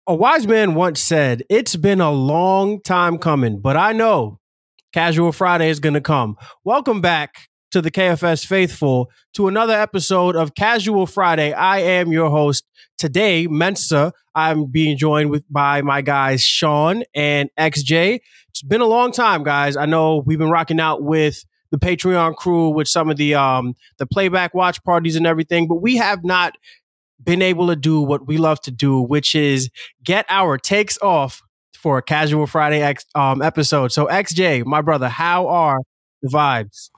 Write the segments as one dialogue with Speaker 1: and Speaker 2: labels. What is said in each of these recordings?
Speaker 1: A wise man once said, "It's been a long time coming, but I know Casual Friday is going to come." Welcome back to the KFS Faithful to another episode of Casual Friday. I am your host today, Mensa. I'm being joined by my guys, Shawn and XJ. It's been a long time, guys. I know we've been rocking out with the Patreon crew with some of the playback watch parties and everything, but we have not been able to do what we love to do, which is get our takes off for a Casual Friday episode. So XJ, my brother, how are the vibes?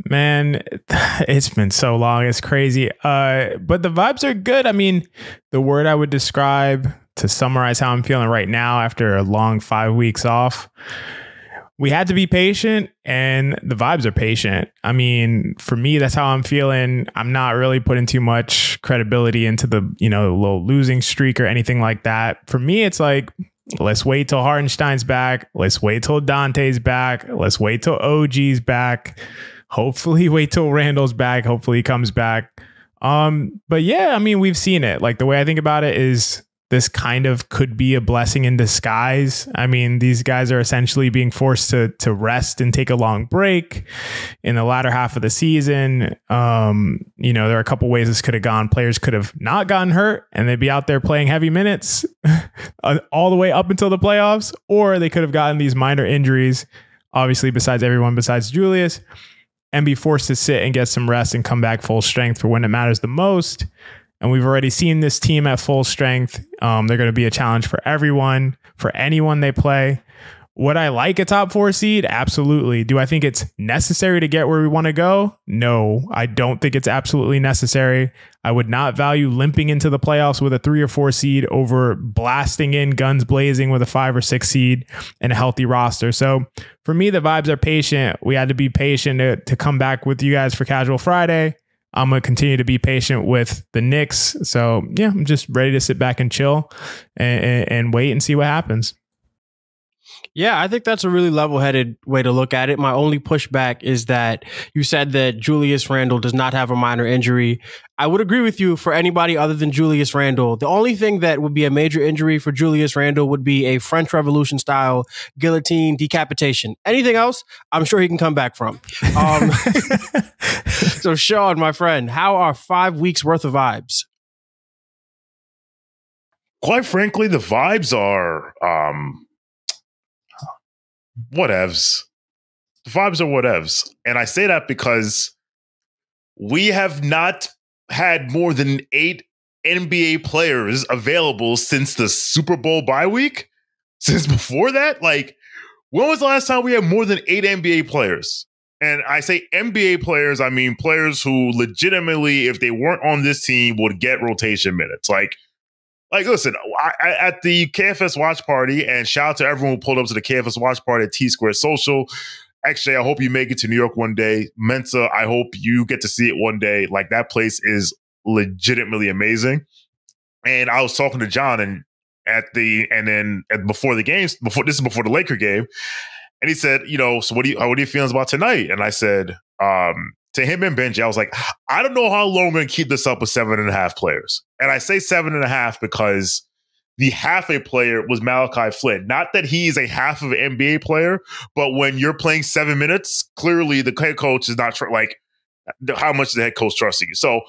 Speaker 2: Man, it's been so long. It's crazy. But the vibes are good. I mean, the word I would describe to summarize how I'm feeling right now after a long 5 weeks off, we had to be patient, and the vibes are patient. I mean, for me, that's how I'm feeling. I'm not really putting too much credibility into the, little losing streak or anything like that. For me, it's like, let's wait till Hartenstein's back. Let's wait till Dante's back. Let's wait till OG's back. Hopefully wait till Randall's back. Hopefully he comes back. But yeah, I mean, we've seen it. Like, the way I think about it is this kind of could be a blessing in disguise. I mean, these guys are essentially being forced to rest and take a long break in the latter half of the season. There are a couple ways this could have gone. Players could have not gotten hurt and they'd be out there playing heavy minutes all the way up until the playoffs, or they could have gotten these minor injuries, obviously besides everyone besides Julius, and be forced to sit and get some rest and come back full strength for when it matters the most. And we've already seen this team at full strength. They're going to be a challenge for everyone, for anyone they play. Would I like a top 4 seed? Absolutely. Do I think it's necessary to get where we want to go? No, I don't think it's absolutely necessary. I would not value limping into the playoffs with a 3 or 4 seed over blasting in guns blazing with a 5 or 6 seed and a healthy roster. So for me, the vibes are patient. We had to be patient to come back with you guys for Casual Friday. I'm going to continue to be patient with the Knicks. So yeah, I'm just ready to sit back and chill and wait and see what happens.
Speaker 1: Yeah, I think that's a really level-headed way to look at it. My only pushback is that you said that Julius Randle does not have a minor injury. I would agree with you for anybody other than Julius Randle. The only thing that would be a major injury for Julius Randle would be a French Revolution style guillotine decapitation. Anything else, I'm sure he can come back from. So Shawn, my friend, how are 5 weeks worth of vibes?
Speaker 3: Quite frankly, the vibes are whatevs. The vibes are whatevs. And I say that because we have not had more than 8 NBA players available since the Super Bowl bye week. Since before that, like, when was the last time we had more than 8 NBA players? And I say NBA players, I mean players who legitimately, if they weren't on this team, would get rotation minutes. Like, listen, at the KFS watch party, and shout out to everyone who pulled up to the KFS watch party at T-Square Social. Actually, I hope you make it to New York one day. Mensa, I hope you get to see it one day. Like, that place is legitimately amazing. And I was talking to John before the games, before the Laker game, and he said, so what are your feelings about tonight? And I said, to him and Benji, I was like, I don't know how long we're going to keep this up with 7.5 players. And I say 7.5 because the half a player was Malachi Flynn. Not that he's a half of an NBA player, but when you're playing 7 minutes, clearly the head coach is not how much is the head coach trusting you? So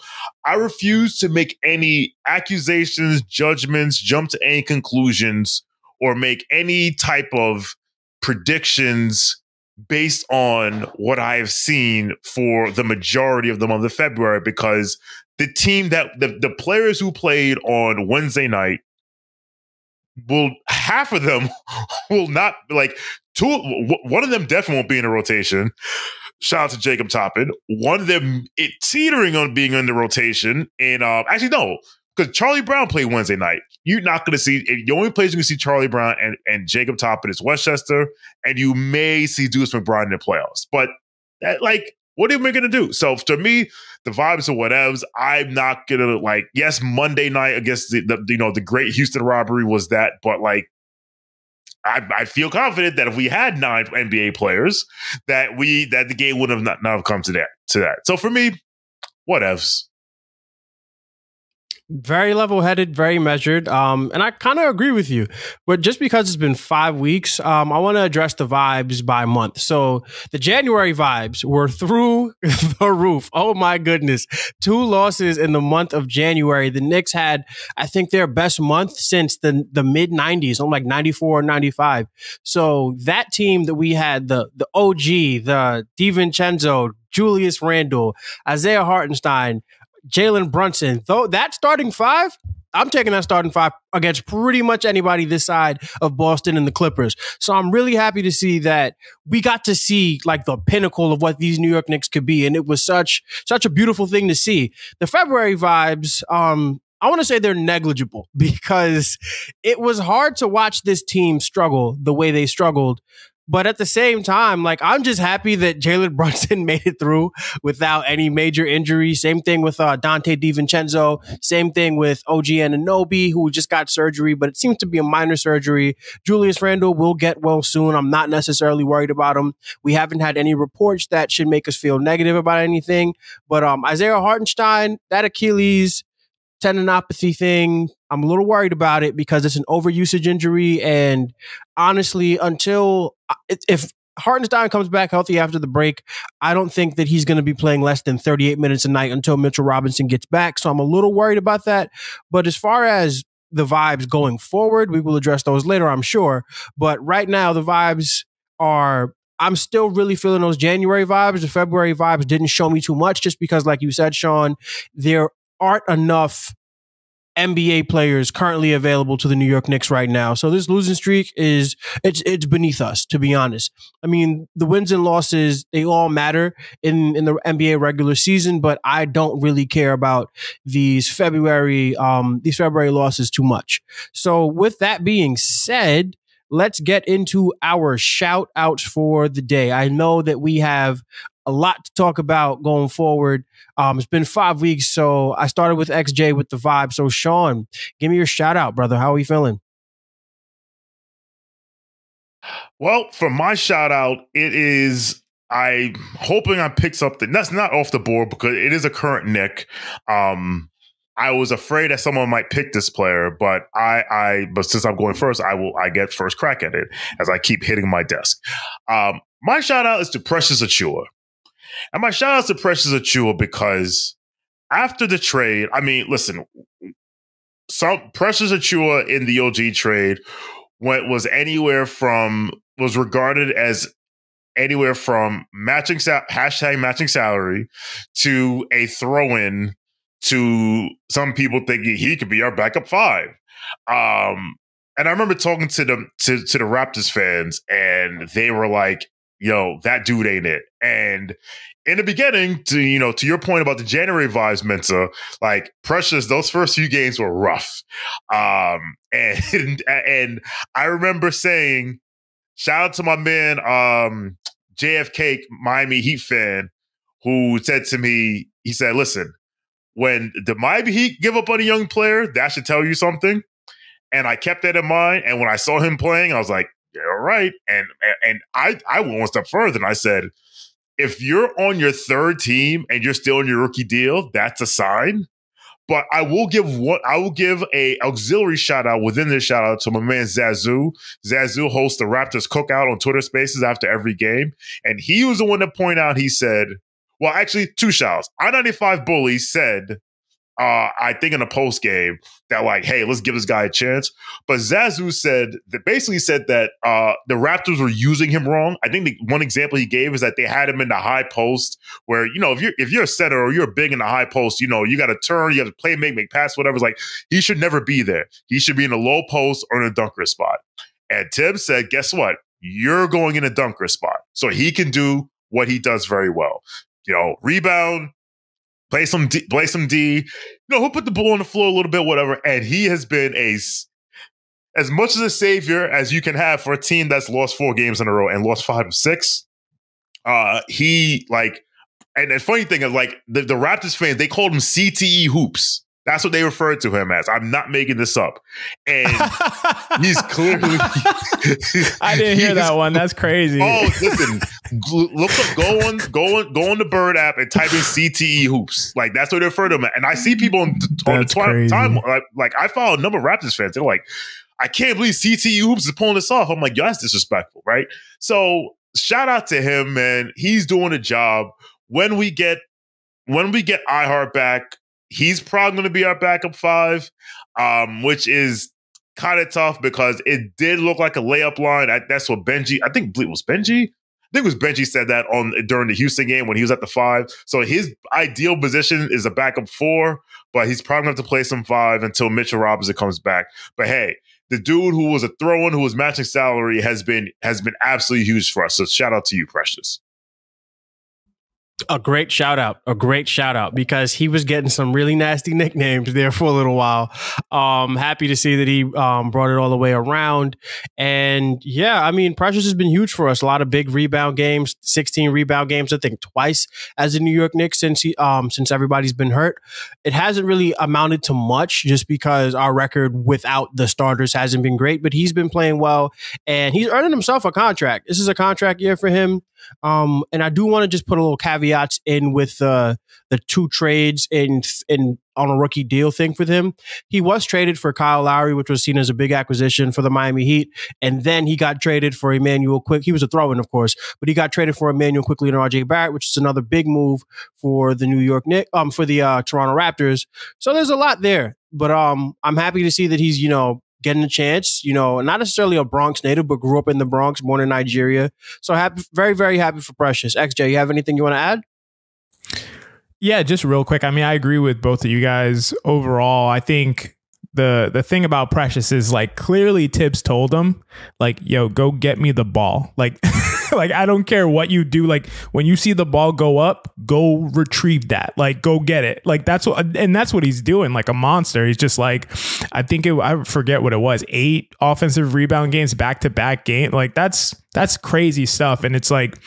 Speaker 3: I refuse to make any accusations, judgments, jump to any conclusions, or make any type of predictions based on what I have seen for the majority of the month of February, because the team the players who played on Wednesday night half of them will not, one of them definitely won't be in the rotation. Shout out to Jacob Toppin. One of them teetering on being in the rotation. And actually, no, because Charlie Brown played Wednesday night. You're not going to see, the only place you can see Charlie Brown and Jacob Toppin is Westchester, and you may see Deuce McBride in the playoffs. But what are we going to do? So to me, the vibes are whatevs. I'm not going to yes, Monday night against the great Houston robbery was that, but I feel confident that if we had 9 NBA players, that the game would have not have come to that. So for me, whatevs.
Speaker 1: Very level-headed, very measured, and I kind of agree with you. But just because it's been 5 weeks, I want to address the vibes by month. So the January vibes were through the roof. Oh my goodness. 2 losses in the month of January. The Knicks had, I think, their best month since the mid-90s, on like 94 or 95. So that team that we had, the OG, the DiVincenzo, Julius Randle, Isaiah Hartenstein, Jalen Brunson, though that starting 5, I'm taking that starting 5 against pretty much anybody this side of Boston and the Clippers. So I'm really happy to see that we got to see like the pinnacle of what these New York Knicks could be. And it was such a beautiful thing to see. The February vibes, I want to say they're negligible because it was hard to watch this team struggle the way they struggled. But at the same time, like, I'm just happy that Jalen Brunson made it through without any major injury. Same thing with Dante DiVincenzo. Same thing with OG Anunoby, who just got surgery, but it seems to be a minor surgery. Julius Randle will get well soon. I'm not necessarily worried about him. We haven't had any reports that should make us feel negative about anything. But Isaiah Hartenstein, that Achilles tendinopathy thing, I'm a little worried about it because it's an overusage injury. And honestly, if Hartenstein comes back healthy after the break, I don't think that he's going to be playing less than 38 minutes a night until Mitchell Robinson gets back. So I'm a little worried about that. But as far as the vibes going forward, we will address those later, I'm sure. But right now, the vibes are, I'm still really feeling those January vibes. The February vibes didn't show me too much just because, like you said, Sean, there aren't enough NBA players currently available to the New York Knicks right now. So this losing streak it's beneath us, to be honest. I mean, the wins and losses, they all matter in the NBA regular season, but I don't really care about these February losses too much. So with that being said, let's get into our shout outs for the day. I know that we have a lot to talk about going forward. It's been 5 weeks, so I started with XJ with the vibe. So Sean, give me your shout out, brother. How are you feeling?
Speaker 3: Well, for my shout out, I'm hoping I pick something that's not off the board because it is a current Knick. I was afraid that someone might pick this player, but but since I'm going first, I get first crack at it as I keep hitting my desk. My shout out is to Precious Achiuwa. And my shout out to Precious Achiuwa because after the trade, I mean, listen, Precious Achiuwa in the OG trade was regarded as anywhere from hashtag matching salary to a throw-in to some people thinking he could be our backup 5. And I remember talking to the Raptors fans, and they were like, yo, that dude ain't it. And in the beginning, to your point about the January vibes, Mensa, like Precious, those first few games were rough. And I remember saying, shout out to my man, JFK, Miami Heat fan, who said to me, he said, listen, when the Miami Heat give up on a young player, that should tell you something. And I kept that in mind. And when I saw him playing, I was like, yeah, all right. And I went one step further and I said, if you're on your 3rd team and you're still in your rookie deal, that's a sign. But I will give a auxiliary shout out within this shout out to my man Zazu. Zazu hosts the Raptors Cookout on Twitter Spaces after every game. And he was the one to point out, he said, well, actually, 2 shouts. I-95 Bully said, I think in a post game that like, hey, let's give this guy a chance. But Zazu basically said that the Raptors were using him wrong. I think the one example he gave is that they had him in the high post where, if you're a center or you're big in the high post, you got to turn, you have to play, make pass, whatever. It's like, he should never be there. He should be in a low post or in a dunker spot. And Tim said, guess what? You're going in a dunker spot. So he can do what he does very well. Rebound, play some D, he'll put the ball on the floor a little bit, whatever. And he has been as much as a savior as you can have for a team that's lost 4 games in a row and lost 5 of 6. And the funny thing is, like, the Raptors fans, they called him CTE Hoops. That's what they refer to him as. I'm not making this up. And he's clearly...
Speaker 2: I didn't hear that one. That's crazy.
Speaker 3: Oh, listen. Look up, go on the Bird app and type in CTE hoops. Like, that's what they refer to him. And I see people on the time, like I follow a number of Raptors fans. They're like, I can't believe CTE hoops is pulling this off. I'm like, yo, that's disrespectful, right? So shout out to him, man. He's doing a job. When we get iHeart back, he's probably going to be our backup 5, which is kind of tough because it did look like a layup line. That's what Benji, I think it was Benji said that during the Houston game when he was at the 5. So his ideal position is a backup 4, but he's probably going to have to play some 5 until Mitchell Robinson comes back. But hey, the dude who was a throw-in, who was matching salary, has been absolutely huge for us. So shout out to you, Precious.
Speaker 1: A great shout out because he was getting some really nasty nicknames there for a little while. Happy to see that he brought it all the way around. And yeah, I mean, Precious has been huge for us. A lot of big rebound games, 16 rebound games, I think twice as a New York Knicks since everybody's been hurt. It hasn't really amounted to much just because our record without the starters hasn't been great, but he's been playing well and he's earning himself a contract. This is a contract year for him. And I do want to just put a little caveats in with the 2 trades in on a rookie deal thing with him. He was traded for Kyle Lowry, which was seen as a big acquisition for the Miami Heat. And then he got traded for Emmanuel Quick. He was a throw-in, of course, but he got traded for Emmanuel Quickly and RJ Barrett, which is another big move for the New York Knicks, for the Toronto Raptors. So there's a lot there, but I'm happy to see that he's, getting a chance, not necessarily a Bronx native, but grew up in the Bronx, born in Nigeria. So happy, very, very happy for Precious. XJ, you have anything you want to add?
Speaker 2: Yeah, just real quick. I mean, I agree with both of you guys overall. I think the thing about Precious is like clearly Tibbs told him like, yo, go get me the ball. Like, like, I don't care what you do. Like when you see the ball go up, go retrieve that, like, go get it. Like that's what he's doing. Like a monster. He's just like, I forget what it was. 8 offensive rebound games, back-to-back game. Like that's crazy stuff. And it's like,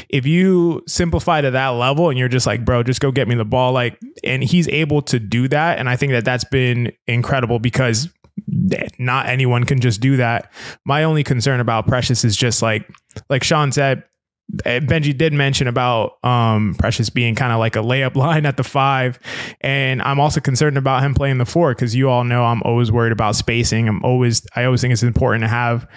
Speaker 2: if you simplify to that level and you're just like, bro, just go get me the ball. Like, and he's able to do that. And I think that that's been incredible because not anyone can just do that. My only concern about Precious is just like Shawn said, Benji did mention about Precious being kind of like a layup line at the 5. And I'm also concerned about him playing the 4 because you all know I'm always worried about spacing. I always think it's important to have,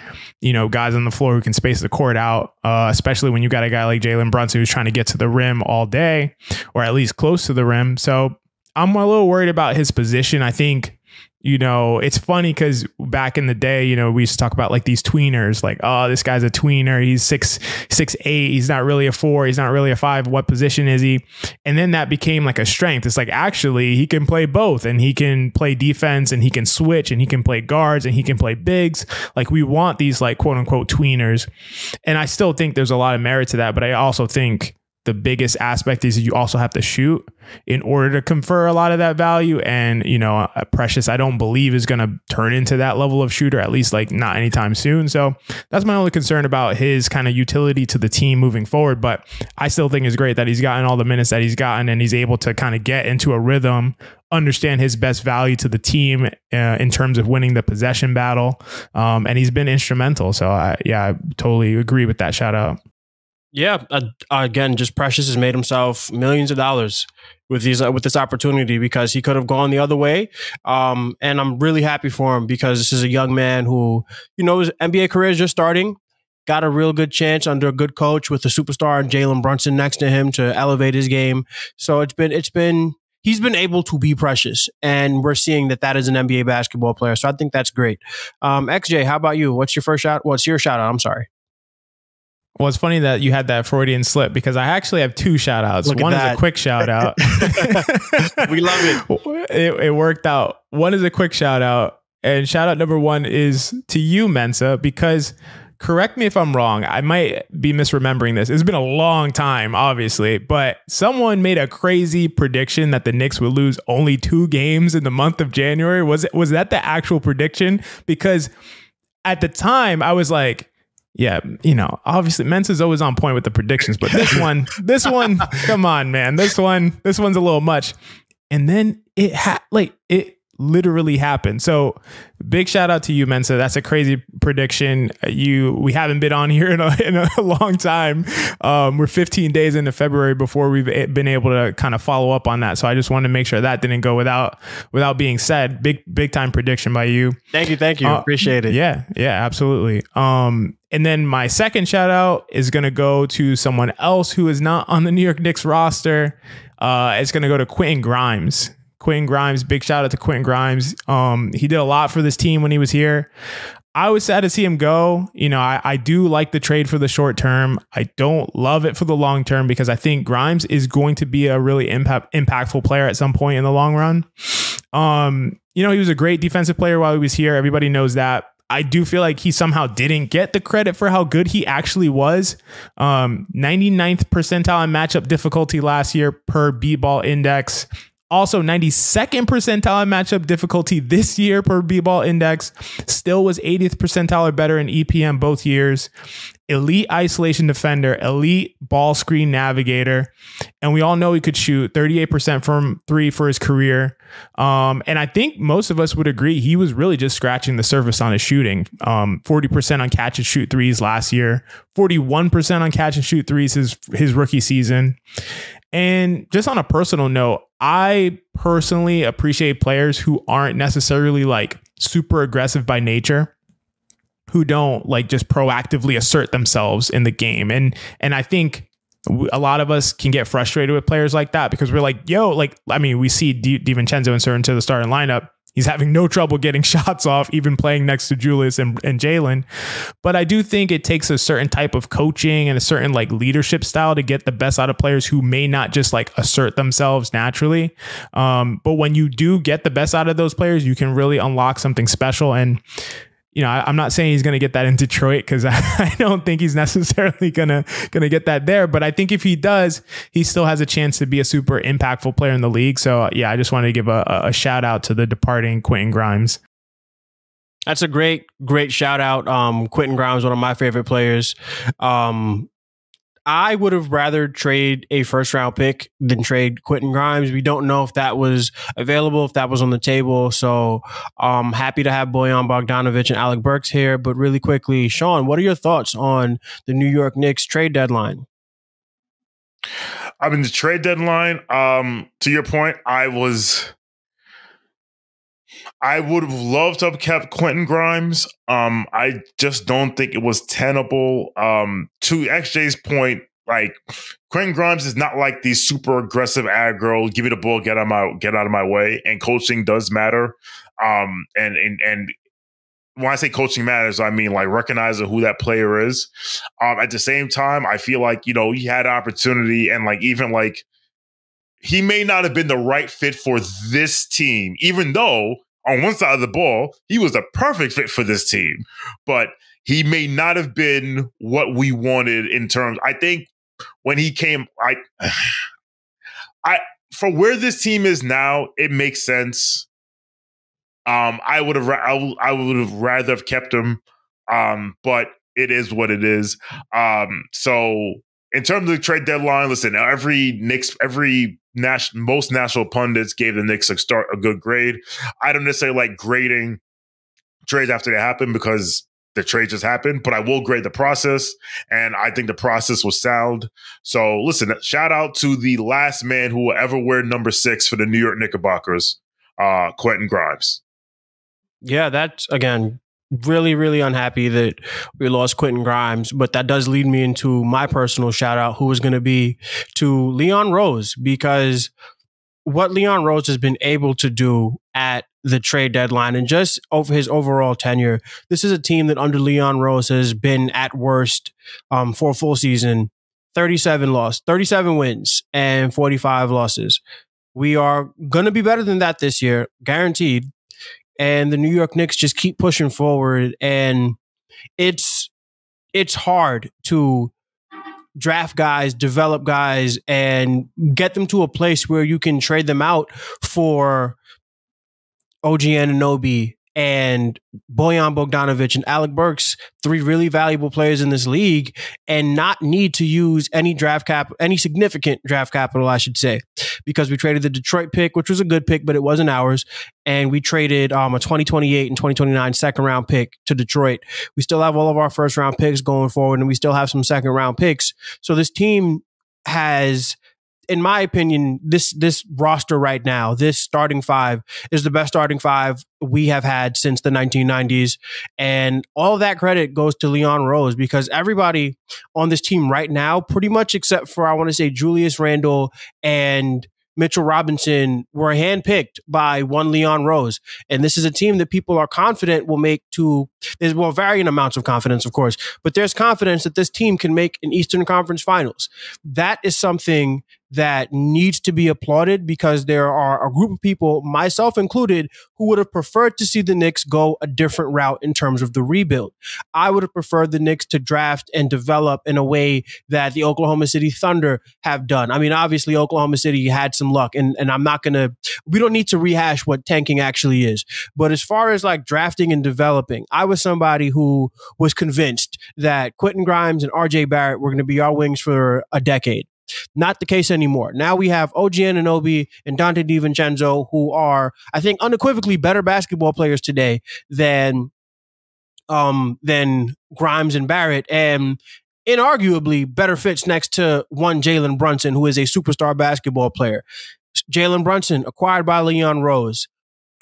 Speaker 2: guys on the floor who can space the court out, especially when you got a guy like Jalen Brunson who's trying to get to the rim all day or at least close to the rim. So I'm a little worried about his position. I think, it's funny because back in the day, we used to talk about like these tweeners, like, oh, this guy's a tweener. He's 6'8". He's not really a 4. He's not really a 5. What position is he? And then that became like a strength. It's like, actually, he can play both and he can play defense and he can switch and he can play guards and he can play bigs. Like we want these like quote unquote tweeners. And I still think there's a lot of merit to that. But I also think the biggest aspect is you also have to shoot in order to confer a lot of that value. And, Precious, I don't believe is going to turn into that level of shooter, at least like not anytime soon. So that's my only concern about his kind of utility to the team moving forward. But I still think it's great that he's gotten all the minutes that he's gotten and he's able to kind of get into a rhythm, understand his best value to the team in terms of winning the possession battle. And he's been instrumental. So I totally agree with that shout out.
Speaker 1: Yeah, again, just Precious has made himself millions of dollars with this opportunity because he could have gone the other way. And I'm really happy for him because this is a young man who, his NBA career is just starting, got a real good chance under a good coach with a superstar and Jalen Brunson next to him to elevate his game. So he's been able to be Precious, and we're seeing that is an NBA basketball player. So I think that's great. XJ, how about you? What's your shout out? I'm sorry.
Speaker 2: Well, it's funny that you had that Freudian slip because I actually have 2 shout outs. One is a quick shout out.
Speaker 1: We love it.
Speaker 2: It worked out. One is a quick shout out. And shout out number 1 is to you, Mensa, because correct me if I'm wrong. I might be misremembering this. It's been a long time, obviously, but someone made a crazy prediction that the Knicks would lose only 2 games in the month of January. Was that the actual prediction? Because at the time I was like, yeah, obviously Mensa's always on point with the predictions, but this one, come on, man. This one's a little much. And then it literally happened. So big shout out to you, Mensa. That's a crazy prediction. We haven't been on here in a long time. We're 15 days into February before we've been able to kind of follow up on that. So I just wanted to make sure that didn't go without being said. Big time prediction by you.
Speaker 1: Thank you. Appreciate it.
Speaker 2: Yeah, absolutely. And then my second shout out is going to go to someone else who is not on the New York Knicks roster. It's going to go to Quentin Grimes. Big shout out to Quentin Grimes. He did a lot for this team when he was here. I was sad to see him go. You know, I do like the trade for the short term. I don't love it for the long term because I think Grimes is going to be a really impactful player at some point in the long run. You know, he was a great defensive player while he was here. Everybody knows that. I do feel like he somehow didn't get the credit for how good he actually was. 99th percentile in matchup difficulty last year per B-ball index. Also 92nd percentile in matchup difficulty this year per B-ball index. Still was 80th percentile or better in EPM both years. Elite isolation defender, elite ball screen navigator. And we all know he could shoot 38% from three for his career. And I think most of us would agree he was really just scratching the surface on his shooting. 40% on catch and shoot threes last year, 41% on catch and shoot threes his rookie season. And just on a personal note, I personally appreciate players who aren't necessarily like super aggressive by nature, who don't like just proactively assert themselves in the game. And I think a lot of us can get frustrated with players like that because we're like, we see DiVincenzo insert into the starting lineup. He's having no trouble getting shots off, even playing next to Julius and Jalen. But I do think it takes a certain type of coaching and a certain like leadership style to get the best out of players who may not just like assert themselves naturally. But when you do get the best out of those players, you can really unlock something special. And you know, I'm not saying he's going to get that in Detroit because I don't think he's necessarily gonna get that there. But I think if he does, he still has a chance to be a super impactful player in the league. So yeah, I just wanted to give a shout out to the departing Quentin Grimes.
Speaker 1: That's a great shout out. Quentin Grimes, one of my favorite players. I would have rather trade a first round pick than trade Quentin Grimes. We don't know if that was available, if that was on the table. So happy to have Bojan Bogdanovic and Alec Burks here. But really quickly, Shawn, what are your thoughts on the New York Knicks trade deadline?
Speaker 3: I mean, the trade deadline, to your point, I would have loved to have kept Quentin Grimes. I just don't think it was tenable. To XJ's point, like Quentin Grimes is not like the super aggressive aggro, give me the ball, get out of my way. And coaching does matter. And when I say coaching matters, I mean like recognizing who that player is. At the same time, I feel like, you know, he had opportunity and like even like he may not have been the right fit for this team, even though on one side of the ball, he was a perfect fit for this team, but he may not have been what we wanted in terms. I think when he came, for where this team is now, it makes sense. I would have rather have kept him, but it is what it is. So in terms of the trade deadline, listen, most national pundits gave the Knicks a good grade. I don't necessarily like grading trades after they happen because the trade just happened, but I will grade the process, and I think the process was sound. So listen, shout out to the last man who will ever wear number 6 for the New York Knickerbockers, Quentin Grimes.
Speaker 1: Yeah, that's, again, really, really unhappy that we lost Quentin Grimes, but that does lead me into my personal shout out, who is going to be to Leon Rose, because what Leon Rose has been able to do at the trade deadline and just over his overall tenure, this is a team that under Leon Rose has been at worst for a full season, 37 wins and 45 losses. We are going to be better than that this year, guaranteed. And the New York Knicks just keep pushing forward. And it's hard to draft guys, develop guys, and get them to a place where you can trade them out for OG Anunoby and Bojan Bogdanovic and Alec Burks, 3 really valuable players in this league, and not need to use any significant draft capital, I should say, because we traded the Detroit pick, which was a good pick, but it wasn't ours. And we traded a 2028 and 2029 second round pick to Detroit. We still have all of our first round picks going forward, and we still have some second round picks. So this team has, in my opinion, this roster right now, this starting 5 is the best starting 5 we have had since the 1990s. And all of that credit goes to Leon Rose, because everybody on this team right now, pretty much except for, I want to say, Julius Randle and Mitchell Robinson, were handpicked by one Leon Rose. And this is a team that people are confident will make there's varying amounts of confidence, of course, but there's confidence that this team can make an Eastern Conference Finals. That is something that needs to be applauded, because there are a group of people, myself included, who would have preferred to see the Knicks go a different route in terms of the rebuild. I would have preferred the Knicks to draft and develop in a way that the Oklahoma City Thunder have done. I mean, obviously, Oklahoma City had some luck, and we don't need to rehash what tanking actually is. But as far as like drafting and developing, I was somebody who was convinced that Quentin Grimes and RJ Barrett were going to be our wings for a decade. Not the case anymore. Now we have OG Anunoby and Dante DiVincenzo, who are, I think, unequivocally better basketball players today than Grimes and Barrett, and inarguably better fits next to one Jalen Brunson, who is a superstar basketball player. Jalen Brunson, acquired by Leon Rose,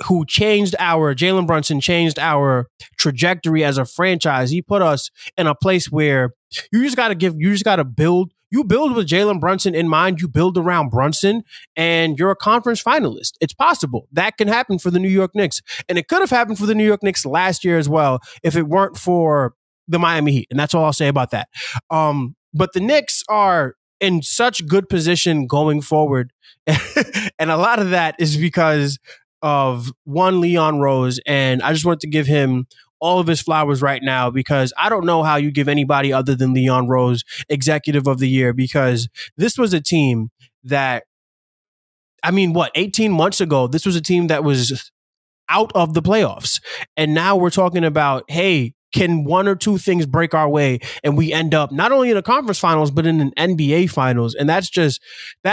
Speaker 1: Jalen Brunson changed our trajectory as a franchise. He put us in a place where you just got to build. You build with Jalen Brunson in mind. You build around Brunson, and you're a conference finalist. It's possible. That can happen for the New York Knicks. And it could have happened for the New York Knicks last year as well, if it weren't for the Miami Heat. And that's all I'll say about that. But the Knicks are in such good position going forward. And a lot of that is because of one Leon Rose. And I just want to give him all of his flowers right now, because I don't know how you give anybody other than Leon Rose Executive of the Year, because this was a team that, 18 months ago, this was a team that was out of the playoffs. And now we're talking about, hey, can one or two things break our way and we end up not only in a conference finals, but in an NBA finals? And that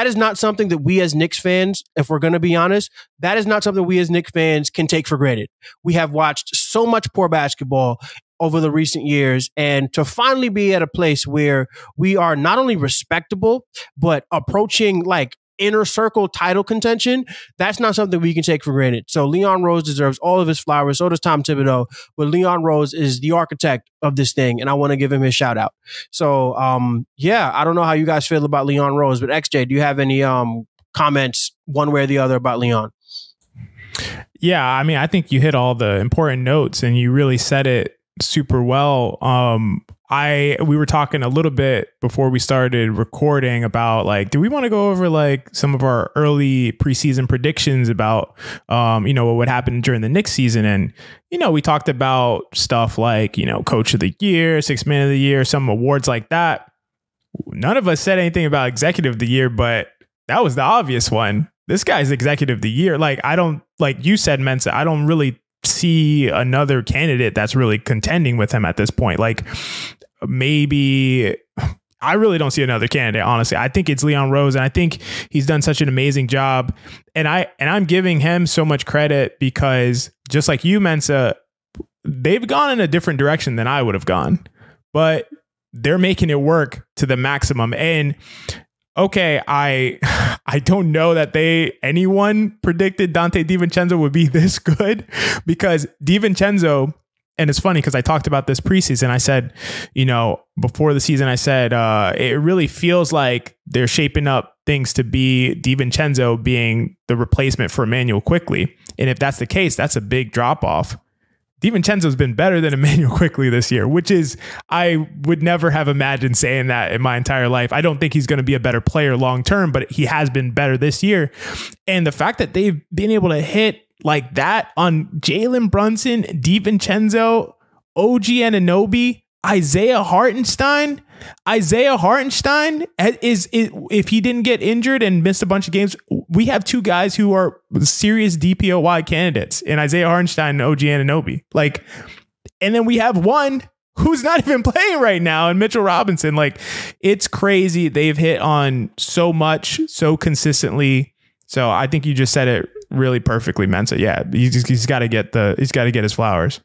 Speaker 1: is not something that we as Knicks fans, if we're going to be honest, that is not something we as Knicks fans can take for granted. We have watched so much poor basketball over the recent years, and to finally be at a place where we are not only respectable, but approaching like inner circle title contention, that's not something we can take for granted. So Leon Rose deserves all of his flowers. So does Tom Thibodeau. But Leon Rose is the architect of this thing, and I want to give him his shout out. So, I don't know how you guys feel about Leon Rose, but XJ, do you have any comments one way or the other about Leon?
Speaker 2: Yeah, I think you hit all the important notes, and you really said it super well. We were talking a little bit before we started recording about like, do we want to go over like some of our early preseason predictions about, what would happen during the Knicks season? And, we talked about stuff like, Coach of the Year, Sixth Man of the Year, some awards like that. None of us said anything about Executive of the Year, but that was the obvious one. This guy's Executive of the Year. Like, like you said, Mensa, I don't really see another candidate that's really contending with him at this point. Like, maybe I really don't see another candidate, honestly. I think it's Leon Rose, and I think he's done such an amazing job. And I'm giving him so much credit because, just like you, Mensa, they've gone in a different direction than I would have gone, but they're making it work to the maximum. And okay, I don't know that anyone predicted Dante DiVincenzo would be this good, because DiVincenzo, and it's funny because I talked about this preseason. I said, before the season, I said, it really feels like they're shaping up things to be DiVincenzo being the replacement for Emmanuel Quickley. And if that's the case, that's a big drop off. DiVincenzo's been better than Emmanuel Quickley this year, which is, I would never have imagined saying that in my entire life. I don't think he's going to be a better player long term, but he has been better this year. And the fact that they've been able to hit like that on Jalen Brunson, DiVincenzo, OG Anunoby, Isaiah Hartenstein is if he didn't get injured and missed a bunch of games, we have two guys who are serious DPOY candidates in Isaiah Hartenstein and OG Anunoby. Like, and then we have one who's not even playing right now, and Mitchell Robinson. Like, it's crazy. They've hit on so much, so consistently. So I think you just said it really perfectly, Mensa. Yeah, he's got to get his flowers.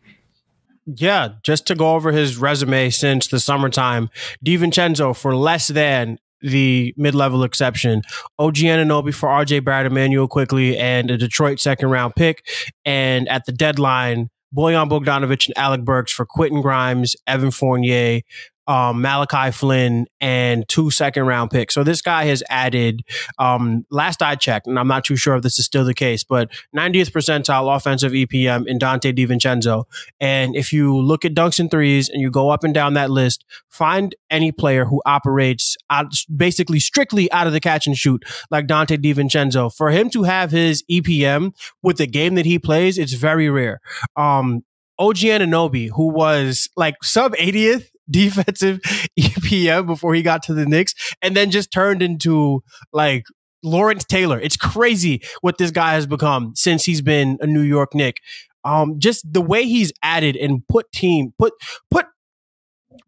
Speaker 1: Yeah, just to go over his resume since the summertime, DiVincenzo for less than the mid-level exception, OG Anunoby for RJ Barrett, Emmanuel Quickley, and a Detroit second-round pick. And at the deadline, Bojan Bogdanovic and Alec Burks for Quentin Grimes, Evan Fournier, Malachi Flynn, and 2 second-round picks. So this guy has added, last I checked, and I'm not too sure if this is still the case, but 90th percentile offensive EPM in Dante DiVincenzo. And if you look at dunks and threes and you go up and down that list, find any player who operates basically strictly out of the catch and shoot like Dante DiVincenzo. For him to have his EPM with the game that he plays, it's very rare. OG Anunoby, who was like sub 80th defensive EPM before he got to the Knicks, and then just turned into like Lawrence Taylor. It's crazy what this guy has become since he's been a New York Knick. Just the way he's added and put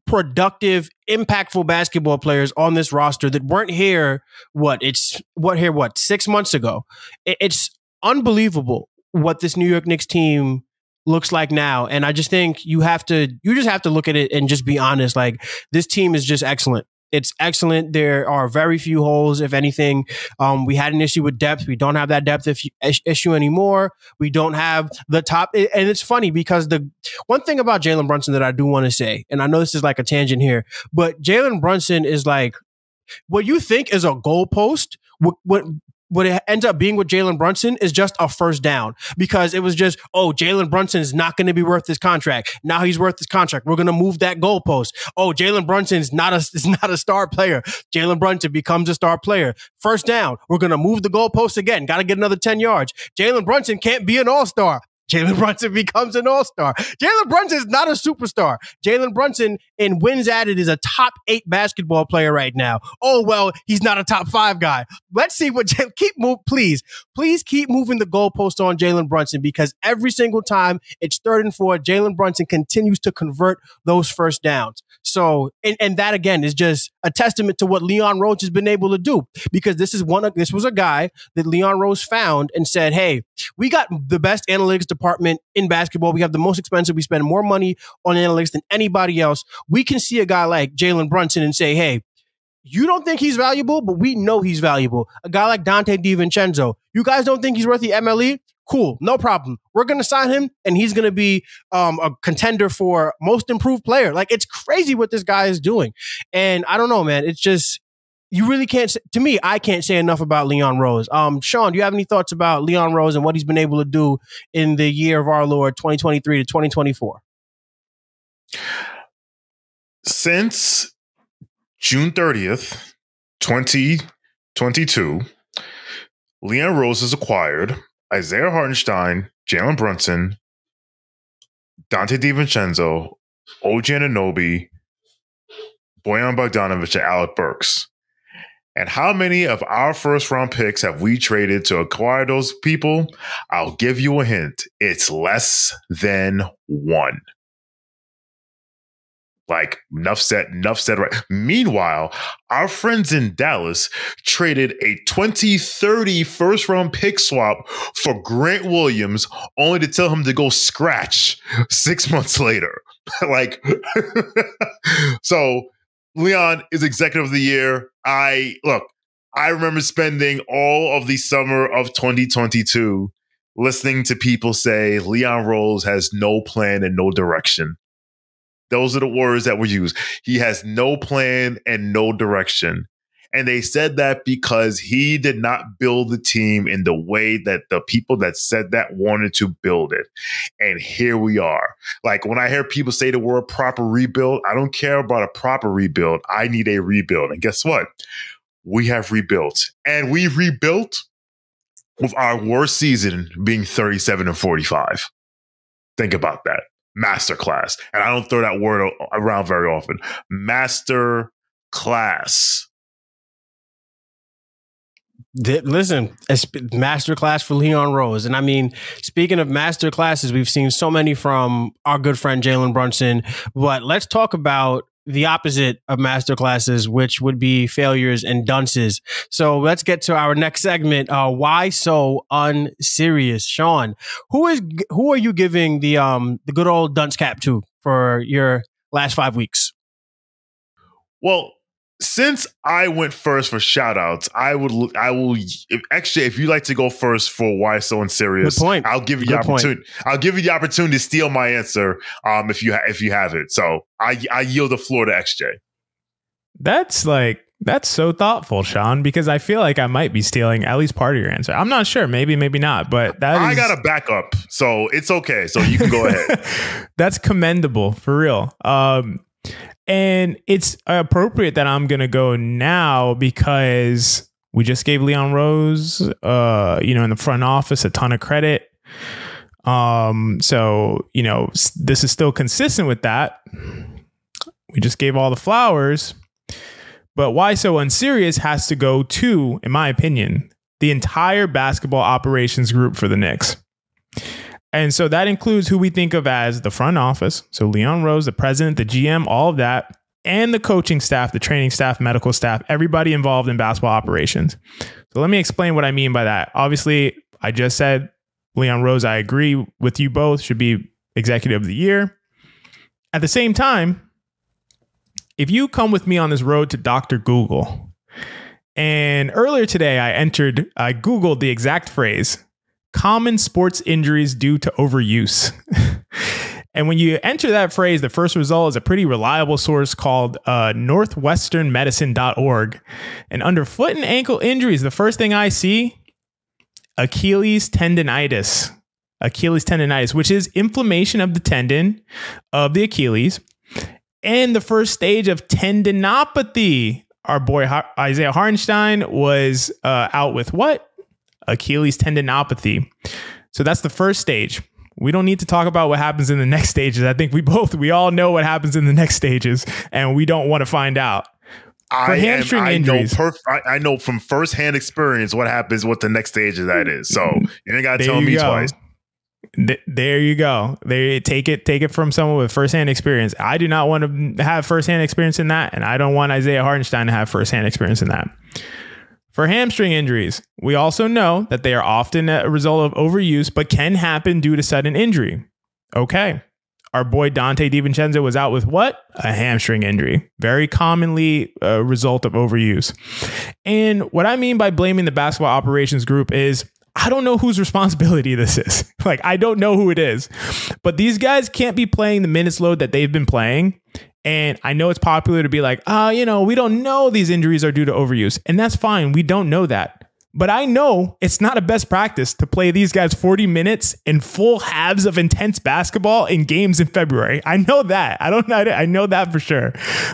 Speaker 1: productive, impactful basketball players on this roster that weren't here. 6 months ago. It's unbelievable what this New York Knicks team looks like now. And I just think you just have to look at it and just be honest. Like, this team is just excellent. It's excellent. There are very few holes, if anything. We had an issue with depth. We don't have that depth issue anymore. We don't have the top. And it's funny because the one thing about Jalen Brunson that I do want to say, and I know this is like a tangent here, but Jalen Brunson is like, what you think is a goalpost, what it ends up being with Jalen Brunson is just a first down, because it was just, Jalen Brunson is not going to be worth this contract. Now he's worth this contract. We're going to move that goalpost. Jalen Brunson is not a star player. Jalen Brunson becomes a star player. First down. We're going to move the goalpost again. Got to get another 10 yards. Jalen Brunson can't be an all-star. Jalen Brunson becomes an all-star. Jalen Brunson is not a superstar. Jalen Brunson, in wins added, is a top 8 basketball player right now. Oh, well, he's not a top 5 guy. Let's see what please keep moving the goalpost on Jalen Brunson, because every single time it's 3rd and 4, Jalen Brunson continues to convert those first downs. So, and that again is just a testament to what Leon Rose has been able to do, because this was a guy that Leon Rose found and said, hey, we got the best analytics department in basketball. We have the most expensive. We spend more money on analytics than anybody else. We can see a guy like Jalen Brunson and say, hey, you don't think he's valuable, but we know he's valuable. A guy like Dante DiVincenzo, you guys don't think he's worth the MLE? Cool, no problem. We're going to sign him, and he's going to be a contender for most improved player. Like, it's crazy what this guy is doing. And I don't know, man. It's just, you really can't, to me, I can't say enough about Leon Rose. Shawn, do you have any thoughts about Leon Rose and what he's been able to do in the year of our Lord, 2023 to 2024?
Speaker 3: Since June 30th, 2022, Leon Rose has acquired Isaiah Hartenstein, Jalen Brunson, Dante DiVincenzo, OG Anunoby, Bojan Bogdanovic, and Alec Burks. And how many of our first-round picks have we traded to acquire those people? I'll give you a hint. It's less than 1. Like, enough said, right? Meanwhile, our friends in Dallas traded a 2030 first-round pick swap for Grant Williams, only to tell him to go scratch 6 months later. Like, so Leon is executive of the year. I remember spending all of the summer of 2022 listening to people say Leon Rose has no plan and no direction. Those are the words that were used. He has no plan and no direction. And they said that because he did not build the team in the way that the people that said that wanted to build it. And here we are. Like, when I hear people say the word proper rebuild, I don't care about a proper rebuild. I need a rebuild. And guess what? We have rebuilt. And we rebuilt with our worst season being 37-45. Think about that. masterclass. And I don't throw that word around very often. Masterclass.
Speaker 1: Listen, masterclass for Leon Rose. And I mean, speaking of master classes, we've seen so many from our good friend Jalen Brunson. But let's talk about the opposite of master classes, which would be failures and dunces. So let's get to our next segment. Why so unserious? Shawn, who are you giving the good old dunce cap to for your last 5 weeks?
Speaker 3: Well, since I went first for shout outs, I will if you like to go first for why so unserious,
Speaker 1: good point.
Speaker 3: I'll give you the opportunity. I'll give you the opportunity to steal my answer if you have it. So I yield the floor to XJ.
Speaker 2: That's so thoughtful, Shawn, because I feel like I might be stealing at least part of your answer. I'm not sure, maybe not, but I
Speaker 3: got a backup, so it's okay. So you can go ahead.
Speaker 2: That's commendable for real. And it's appropriate that I'm going to go now because we just gave Leon Rose, in the front office, a ton of credit. So, this is still consistent with that. We just gave all the flowers. But why so unserious has to go to, in my opinion, the entire basketball operations group for the Knicks. And so that includes who we think of as the front office. So Leon Rose, the president, the GM, all of that, and the coaching staff, the training staff, medical staff, everybody involved in basketball operations. So let me explain what I mean by that. Obviously, I just said Leon Rose, I agree with you both, should be executive of the year. At the same time, if you come with me on this road to Dr. Google, and earlier today I Googled the exact phrase, common sports injuries due to overuse. And when you enter that phrase, the first result is a pretty reliable source called northwesternmedicine.org. And under foot and ankle injuries, the first thing I see, Achilles tendonitis, which is inflammation of the tendon of the Achilles. And the first stage of tendinopathy. Our boy Isaiah Hartenstein was out with what? Achilles tendinopathy. So that's the first stage. We don't need to talk about what happens in the next stages. I think we all know what happens in the next stages, and we don't want to find out. For hamstring injuries,
Speaker 3: I know from firsthand experience what happens, what the next stage of that is. So you ain't got to tell me twice.
Speaker 2: There you go. Take it from someone with firsthand experience. I do not want to have firsthand experience in that, and I don't want Isaiah Hartenstein to have firsthand experience in that. For hamstring injuries, we also know that they are often a result of overuse, but can happen due to sudden injury. Okay. Our boy Dante DiVincenzo was out with what? A hamstring injury. Very commonly a result of overuse. And what I mean by blaming the basketball operations group is I don't know whose responsibility this is. I don't know who it is. But these guys can't be playing the minutes load that they've been playing. And I know it's popular to be like, we don't know these injuries are due to overuse. And that's fine. We don't know that. But I know it's not a best practice to play these guys 40 minutes in full halves of intense basketball in games in February. I know that. I know that for sure.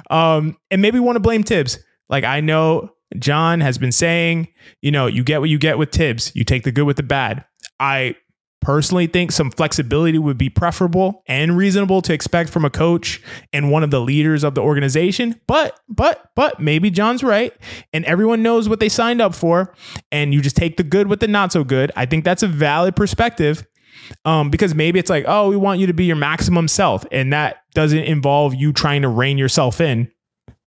Speaker 2: And maybe want to blame Tibbs. I know John has been saying, you get what you get with Tibbs. You take the good with the bad. I personally think some flexibility would be preferable and reasonable to expect from a coach and one of the leaders of the organization. But maybe John's right. And everyone knows what they signed up for. And you just take the good with the not so good. I think that's a valid perspective. Because maybe it's we want you to be your maximum self. And that doesn't involve you trying to rein yourself in.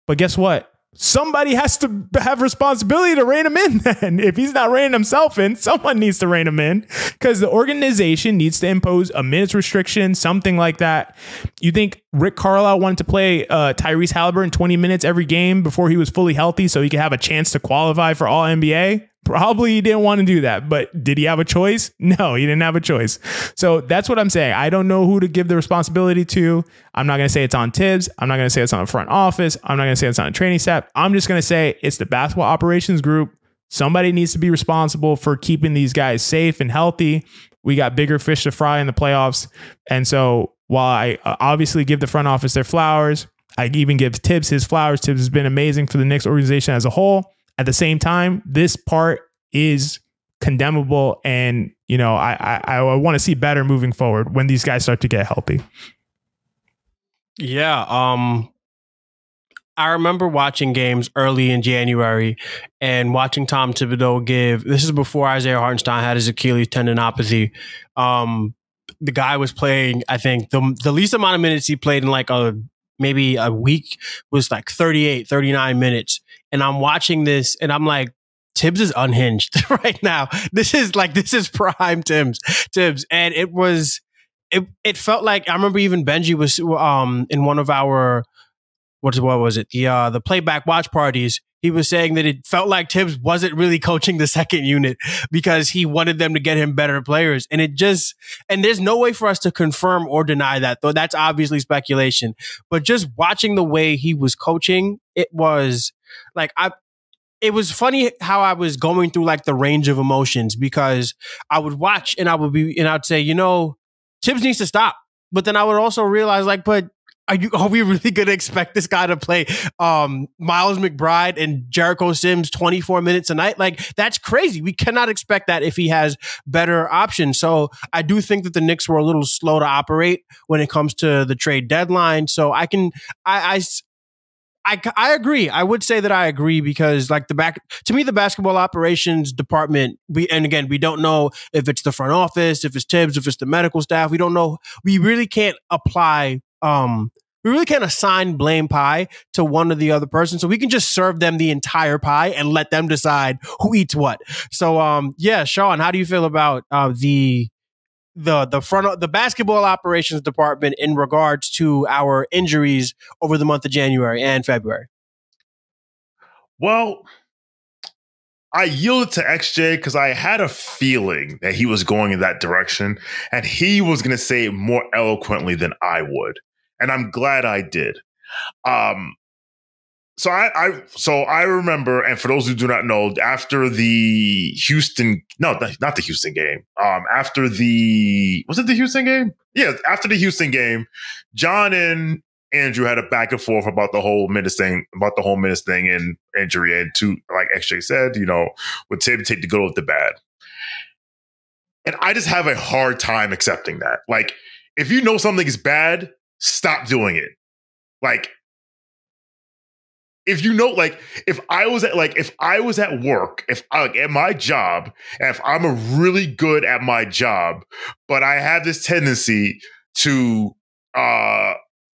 Speaker 2: But guess what? Somebody has to have responsibility to rein him in. Then if he's not reining himself in, someone needs to rein him in, because the organization needs to impose a minutes restriction, something like that. You think Rick Carlisle wanted to play Tyrese Halliburton 20 minutes every game before he was fully healthy so he could have a chance to qualify for All NBA? Probably he didn't want to do that, but did he have a choice? No, he didn't have a choice. So that's what I'm saying. I don't know who to give the responsibility to. I'm not going to say it's on Tibbs. I'm not going to say it's on the front office. I'm not going to say it's on a training staff. I'm just going to say it's the basketball operations group. Somebody needs to be responsible for keeping these guys safe and healthy. We got bigger fish to fry in the playoffs. And so while I obviously give the front office their flowers, I even give Tibbs his flowers. Tibbs has been amazing for the Knicks organization as a whole. At the same time, this part is condemnable, and I want to see better moving forward when these guys start to get healthy.
Speaker 1: Yeah. I remember watching games early in January and watching Tom Thibodeau give. This is before Isaiah Hartenstein had his Achilles tendinopathy. The guy was playing, I think, the least amount of minutes he played in like maybe a week was like 38, 39 minutes. And I'm watching this and I'm like, Tibbs is unhinged right now. This is prime Tibbs. And it felt like, I remember even Benji was in one of our, what was it? The playback watch parties. He was saying that it felt like Tibbs wasn't really coaching the second unit because he wanted them to get him better players. And there's no way for us to confirm or deny that, though that's obviously speculation. But just watching the way he was coaching, it was like, it was funny how I was going through like the range of emotions, because I would watch and I'd say, Tibbs needs to stop. But then I would also realize, like, but are we really going to expect this guy to play Miles McBride and Jericho Sims 24 minutes a night? Like, that's crazy. We cannot expect that if he has better options. So I do think that the Knicks were a little slow to operate when it comes to the trade deadline. So I agree. I would say that I agree, because like to me, the basketball operations department, we don't know if it's the front office, if it's Tibbs, if it's the medical staff. We don't know. We really can't apply, we really can't assign blame pie to one or the other person. So we can just serve them the entire pie and let them decide who eats what. So, yeah, Shawn, how do you feel about the basketball operations department in regards to our injuries over the month of January and February?
Speaker 3: Well, I yielded to XJ because I had a feeling that he was going in that direction, and he was going to say it more eloquently than I would. And I'm glad I did. So I remember, and for those who do not know, after the not the Houston game. Was it the Houston game? Yeah, after the Houston game, John and Andrew had a back and forth about the whole Minutes thing, and injury. And like XJ said, would Tibbs take the good with the bad? And I just have a hard time accepting that. Like, if you know something is bad, stop doing it. Like, if I was at work, at my job, and if I'm really good at my job, but I have this tendency to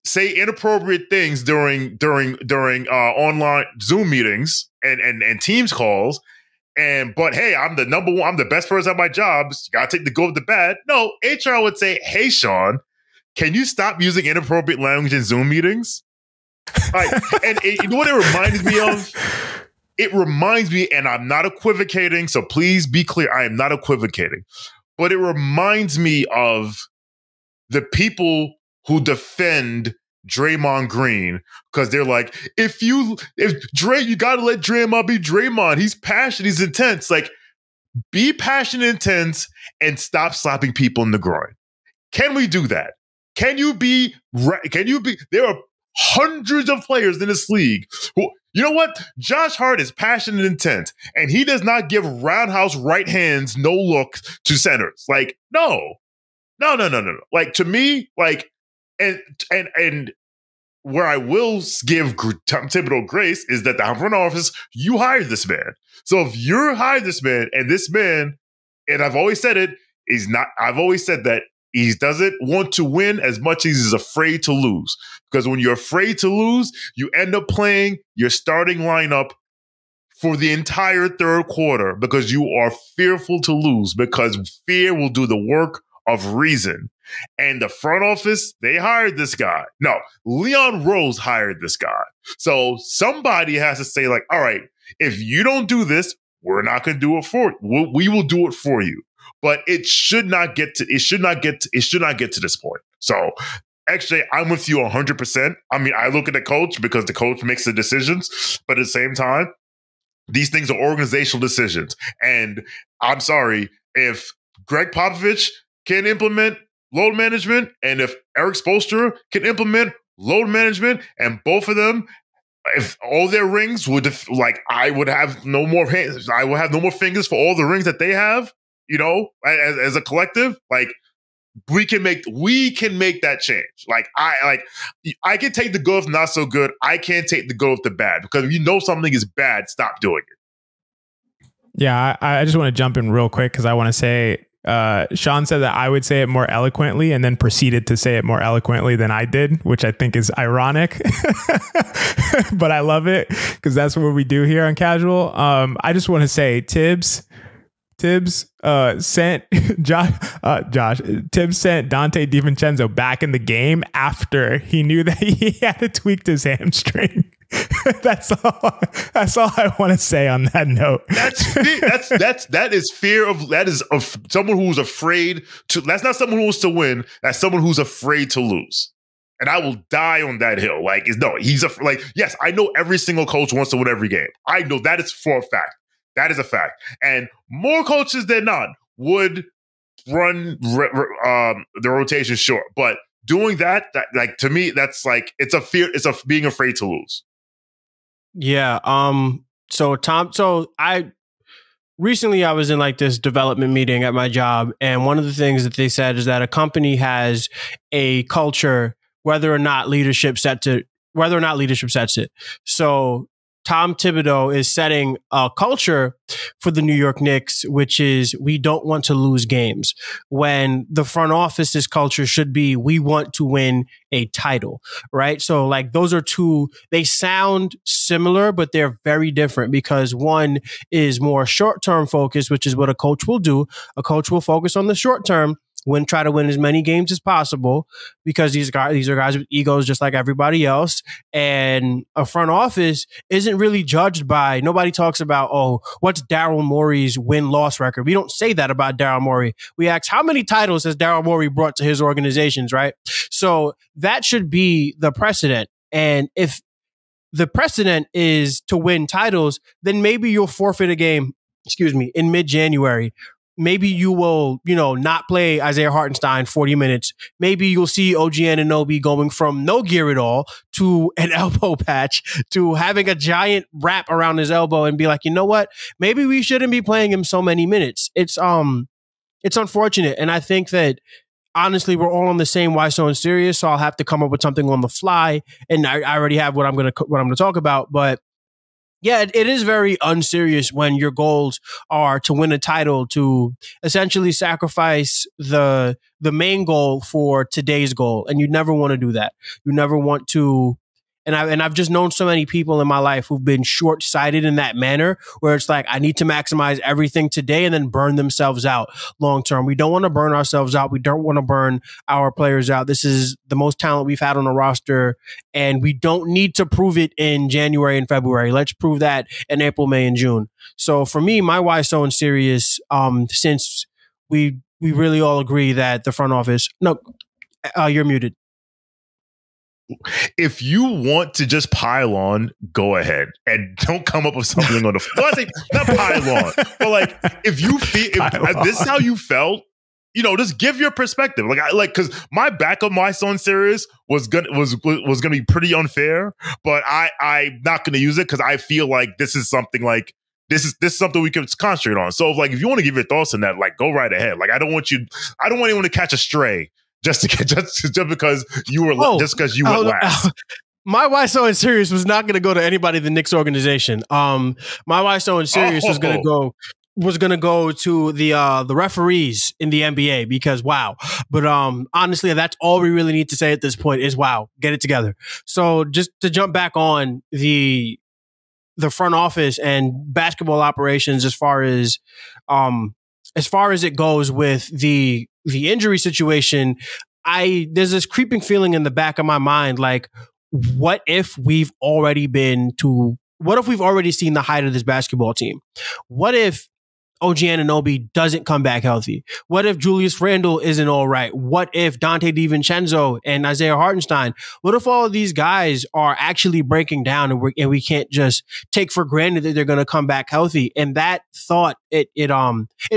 Speaker 3: say inappropriate things during online Zoom meetings and Teams calls, but hey, I'm the number one, I'm the best person at my job. You gotta take the good with the bad. No, HR would say, hey, Shawn, can you stop using inappropriate language in Zoom meetings? And you know what it reminds me of? It reminds me, and I'm not equivocating, so please be clear, I am not equivocating, but it reminds me of the people who defend Draymond Green because they're like, if Dre, you got to let Draymond be Draymond. He's passionate, he's intense. Like, be passionate, intense, and stop slapping people in the groin. Can we do that? Can you be? There are hundreds of players in this league who, you know what? Josh Hart is passionate and intense, and he does not give roundhouse right hands, no look to centers. Like, no. Like, to me, like, and where I will give Thibodeau grace is that the front office, you hired this man. So if you hired this man, and I've always said it, I've always said that he doesn't want to win as much as he's afraid to lose. Because when you're afraid to lose, you end up playing your starting lineup for the entire third quarter because you are fearful to lose, because fear will do the work of reason. And the front office, they hired this guy. No, Leon Rose hired this guy. So somebody has to say, like, all right, if you don't do this, we're not going to do it for you. We will do it for you. But it should not get to this point. So actually, I'm with you 100%. I mean, I look at the coach because the coach makes the decisions, but at the same time, these things are organizational decisions. And I'm sorry, if Greg Popovich can implement load management, and if Eric Spoelstra can implement load management, and both of them, if all their rings would, I would have no more hands, I would have no more fingers for all the rings that they have, as a collective. Like, we can make that change. Like I can take the good with not so good. I can't take the good with the bad, because if you know something is bad, stop doing it.
Speaker 2: Yeah, I just want to jump in real quick because I want to say Shawn said that I would say it more eloquently and then proceeded to say it more eloquently than I did, which I think is ironic. But I love it because that's what we do here on Casual. I just want to say Tibbs sent Tibbs sent Dante DiVincenzo back in the game after he knew that he had tweaked his hamstring. That's all I want to say on that note.
Speaker 3: That is fear of someone who's afraid to. That's not someone who wants to win. That's someone who's afraid to lose. And I will die on that hill. Yes, I know every single coach wants to win every game. I know that is for a fact. That is a fact. And more coaches than not would run the rotation short. But doing that, to me, that's like, it's a fear. It's a being afraid to lose.
Speaker 1: Yeah. Recently I was in like this development meeting at my job, and one of the things that they said is that a company has a culture, whether or not leadership sets it. So Tom Thibodeau is setting a culture for the New York Knicks, which is we don't want to lose games, when the front office's culture should be we want to win a title, right? So like those are two, they sound similar, but they're very different, because one is more short-term focused, which is what a coach will do. A coach will focus on the short term, try to win as many games as possible, because these are guys with egos just like everybody else. And a front office isn't really judged by, nobody talks about, oh, what's Daryl Morey's win-loss record? We don't say that about Daryl Morey. We ask, how many titles has Daryl Morey brought to his organizations, right? So that should be the precedent. And if the precedent is to win titles, then maybe you'll forfeit a game, in mid-January. Maybe you will, not play Isaiah Hartenstein 40 minutes. Maybe you'll see OG Anunoby going from no gear at all to an elbow patch to having a giant wrap around his elbow, and be like, you know what? Maybe we shouldn't be playing him so many minutes. It's unfortunate. And I think that honestly, we're all on the same why so unserious. So I'll have to come up with something on the fly. And I already have what I'm going to talk about, but yeah, it is very unserious when your goals are to win a title, to essentially sacrifice the main goal for today's goal. And you never want to do that. You never want to. And I've just known so many people in my life who've been short-sighted in that manner, where it's like, I need to maximize everything today and then burn themselves out long-term. We don't want to burn ourselves out. We don't want to burn our players out. This is the most talent we've had on the roster, and we don't need to prove it in January and February. Let's prove that in April, May, and June. So for me, my why so unserious, since we really all agree that the front office, no, you're muted.
Speaker 3: If you want to just pile on, go ahead and don't come up with something on the. Well, I say not pile on, but like if you feel if this is how you felt, just give your perspective. Because my backup, my son serious was gonna be pretty unfair, but I'm not gonna use it because I feel like this is something like. This is something we can concentrate on. So if you want to give your thoughts on that, go right ahead. I don't want anyone to catch a stray. Just because you were last. My why so unserious was not going to go to anybody in the Knicks organization. My why so unserious was going to go to the referees in the NBA, because wow. But honestly, that's all we really need to say at this point is wow, get it together. So just to jump back on the front office and basketball operations, as far as it goes with the injury situation, there's this creeping feeling in the back of my mind, like, what if we've already seen the height of this basketball team? What if OG Anunoby doesn't come back healthy? What if Julius Randle isn't all right? What if Dante DiVincenzo and Isaiah Hartenstein? What if all of these guys are actually breaking down and we can't just take for granted that they're going to come back healthy? And that thought, it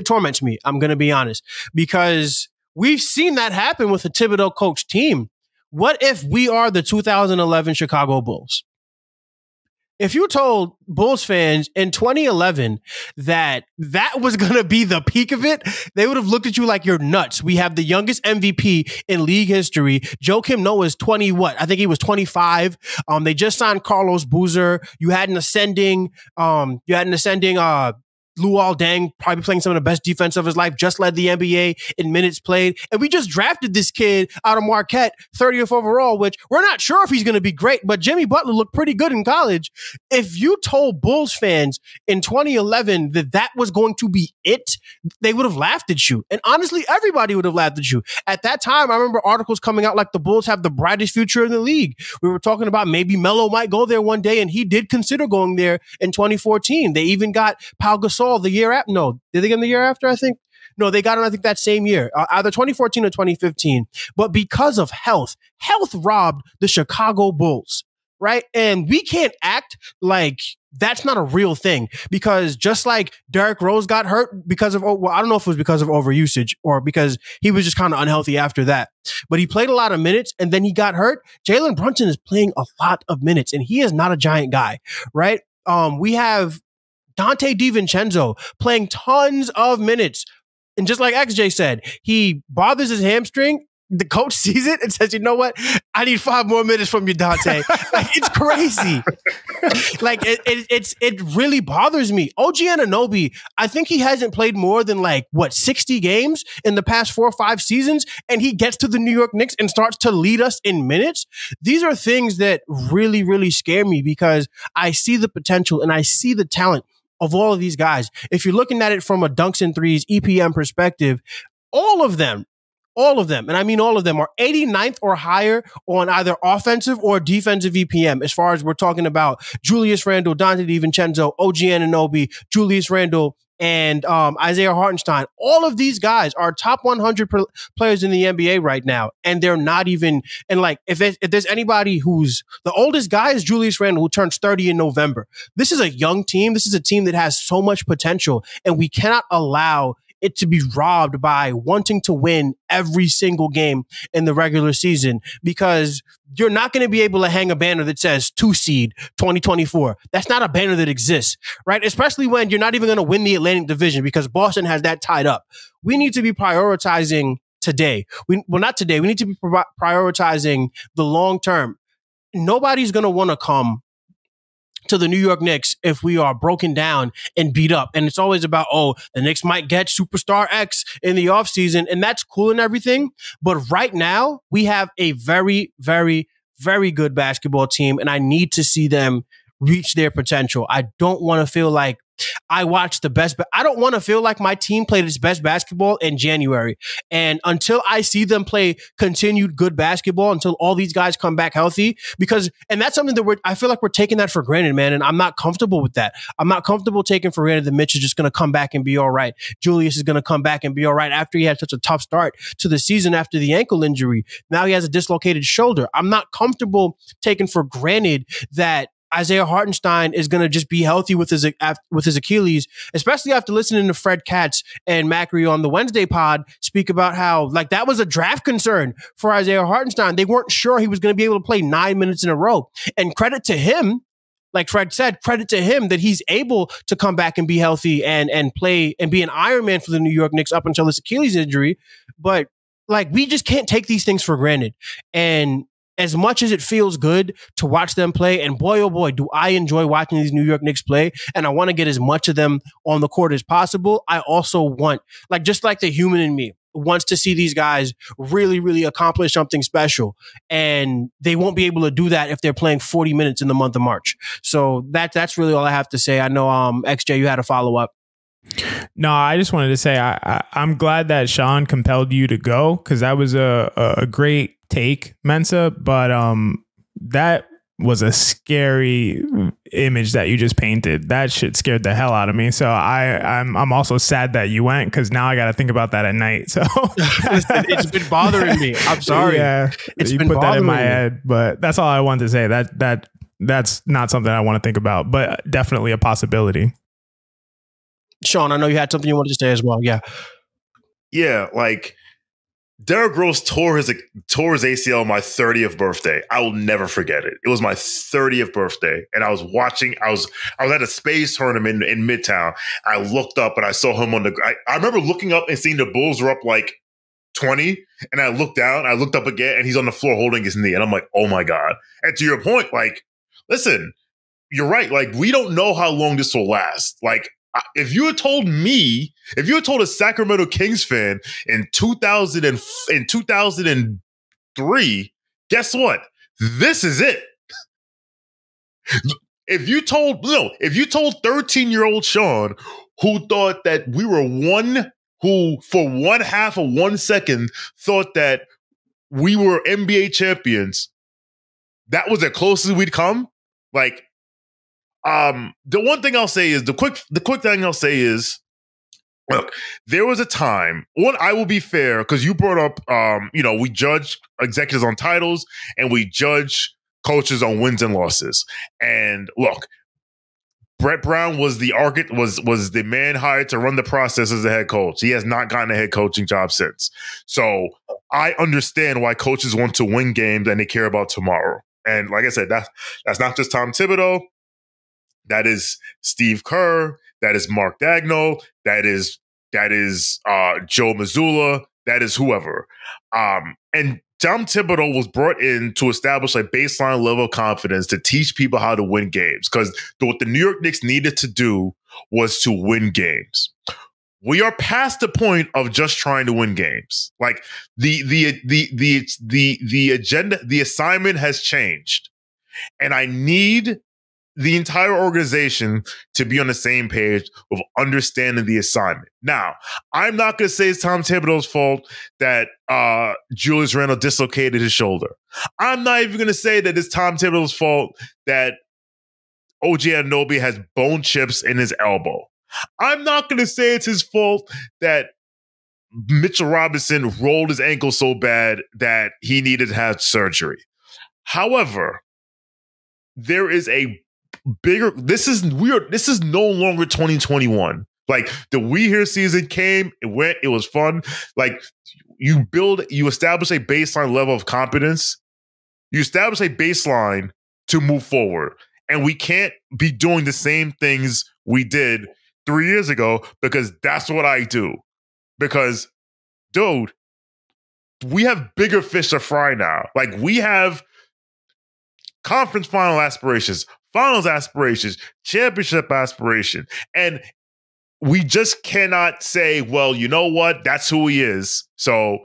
Speaker 3: torments me. I'm going to be honest, because we've seen that happen with a Thibodeau coach team. What if we are the 2011 Chicago Bulls?
Speaker 1: If you told Bulls fans in 2011 that was going to be the peak of it, they would have looked at you like you're nuts. We have the youngest MVP in league history. Joakim Noah is 20, what? I think he was 25. They just signed Carlos Boozer. You had an ascending, Luol Deng, probably playing some of the best defense of his life, just led the NBA in minutes played. And we just drafted this kid out of Marquette, 30th overall, which we're not sure if he's going to be great, but Jimmy Butler looked pretty good in college. If you told Bulls fans in 2011 that was going to be it, they would have laughed at you. And honestly, everybody would have laughed at you. At that time, I remember articles coming out like the Bulls have the brightest future in the league. We were talking about maybe Melo might go there one day, and he did consider going there in 2014. They even got Pau Gasol the year after. No, did they get him the year after? I think. No, they got him, I think, that same year, either 2014 or 2015. But because of health robbed the Chicago Bulls, right? And we can't act like that's not a real thing, because just like Derrick Rose got hurt because of, well, I don't know if it was because of overusage or because he was just kind of unhealthy after that, but he played a lot of minutes and then he got hurt. Jalen Brunson is playing a lot of minutes and he is not a giant guy, right? We have Dante DiVincenzo playing tons of minutes. And just like XJ said, he bothers his hamstring. The coach sees it and says, you know what? I need 5 more minutes from you, Dante. Like, it's crazy. Like, it really bothers me. OG Anunoby, I think he hasn't played more than 60 games in the past 4 or 5 seasons. And he gets to the New York Knicks and starts to lead us in minutes. These are things that really, really scare me, because I see the potential and I see the talent of all of these guys. If you're looking at it from a dunks and threes EPM perspective, all of them, and I mean all of them, are 89th or higher on either offensive or defensive EPM. As far as we're talking about Julius Randle, Dante DiVincenzo, OG Anunoby, Julius Randle, and Isaiah Hartenstein. All of these guys are top 100 players in the NBA right now, and they're not even. And if there's anybody who's the oldest guy is Julius Randle, who turns 30 in November. This is a young team. This is a team that has so much potential, and we cannot allow it to be robbed by wanting to win every single game in the regular season, because you're not going to be able to hang a banner that says 2 seed 2024. That's not a banner that exists, right? Especially when you're not even going to win the Atlantic Division, because Boston has that tied up. We need to be prioritizing today. Not today. We need to be prioritizing the long term. Nobody's going to want to come to the New York Knicks if we are broken down and beat up. And it's always about, the Knicks might get superstar X in the offseason, and that's cool and everything. But right now, we have a very, very, very good basketball team, and I need to see them reach their potential. I don't want to feel like I watched the best, but I don't want to feel like my team played its best basketball in January. And until I see them play continued good basketball, until all these guys come back healthy, and that's something that I feel like we're taking that for granted, man. And I'm not comfortable with that. I'm not comfortable taking for granted that Mitch is just going to come back and be all right. Julius is going to come back and be all right after he had such a tough start to the season after the ankle injury. Now he has a dislocated shoulder. I'm not comfortable taking for granted that Isaiah Hartenstein is going to just be healthy with his Achilles, especially after listening to Fred Katz and Macri on the Wednesday pod speak about how that was a draft concern for Isaiah Hartenstein. They weren't sure he was going to be able to play 9 minutes in a row. And credit to him, like Fred said, credit to him that he's able to come back and be healthy and play and be an Iron Man for the New York Knicks up until this Achilles injury. But we just can't take these things for granted. And as much as it feels good to watch them play, and boy, oh boy, do I enjoy watching these New York Knicks play, and I want to get as much of them on the court as possible, I also want, just like the human in me, wants to see these guys really, really accomplish something special. And they won't be able to do that if they're playing 40 minutes in the month of March. So that's really all I have to say. I know, XJ, you had a follow-up.
Speaker 2: No, I just wanted to say I'm glad that Shawn compelled you to go, because that was a great take, Mensa, but that was a scary image that you just painted. That shit scared the hell out of me. So I'm also sad that you went, because now I got to think about that at night. So
Speaker 1: it's been bothering me. I'm sorry.
Speaker 2: Yeah,
Speaker 1: it's
Speaker 2: you
Speaker 1: been
Speaker 2: put that in my
Speaker 1: me.
Speaker 2: head, but that's all I wanted to say. That's not something I want to think about, but definitely a possibility.
Speaker 1: Shawn, I know you had something you wanted to say as well. Yeah.
Speaker 3: Yeah, Derrick Rose tore his ACL on my 30th birthday. I will never forget it. It was my 30th birthday, and I was at a space tournament in Midtown. I looked up and I saw him I remember looking up and seeing the Bulls were up like 20, and I looked down, I looked up again, and he's on the floor holding his knee, and I'm like, oh my God. And to your point, like, listen, you're right. Like, we don't know how long this will last. Like, if you had told a Sacramento Kings fan in 2003, guess what? This is it. If you told 13-year-old Shawn, who thought that who for 1/2 of 1 second thought that we were NBA champions, that was the closest we'd come. Like, the one thing I'll say is the quick thing I'll say is, look, there was a time. One, I will be fair, because you brought up, we judge executives on titles and we judge coaches on wins and losses. And look, Brett Brown was the the man hired to run the process as a head coach. He has not gotten a head coaching job since. So I understand why coaches want to win games and they care about tomorrow. And like I said, that's not just Tom Thibodeau. That is Steve Kerr. That is Mark Dagnall. That is Joe Mazzulla. That is whoever. And Tom Thibodeau was brought in to establish a baseline level of confidence to teach people how to win games. Because what the New York Knicks needed to do was to win games. We are past the point of just trying to win games. Like the agenda, the assignment has changed, and I need the entire organization to be on the same page with understanding the assignment. Now, I'm not going to say it's Tom Thibodeau's fault that Julius Randle dislocated his shoulder. I'm not even going to say that it's Tom Thibodeau's fault that OG Anunoby has bone chips in his elbow. I'm not going to say it's his fault that Mitchell Robinson rolled his ankle so bad that he needed to have surgery. However, there is a bigger, this is no longer 2021. Like, the We Here season came, it went, it was fun. Like, you establish a baseline level of competence. You establish a baseline to move forward. And we can't be doing the same things we did 3 years ago, because that's what I do. Because, dude, we have bigger fish to fry now. Like, we have conference final aspirations, finals aspirations, championship aspiration. And we just cannot say, well, you know what? That's who he is. So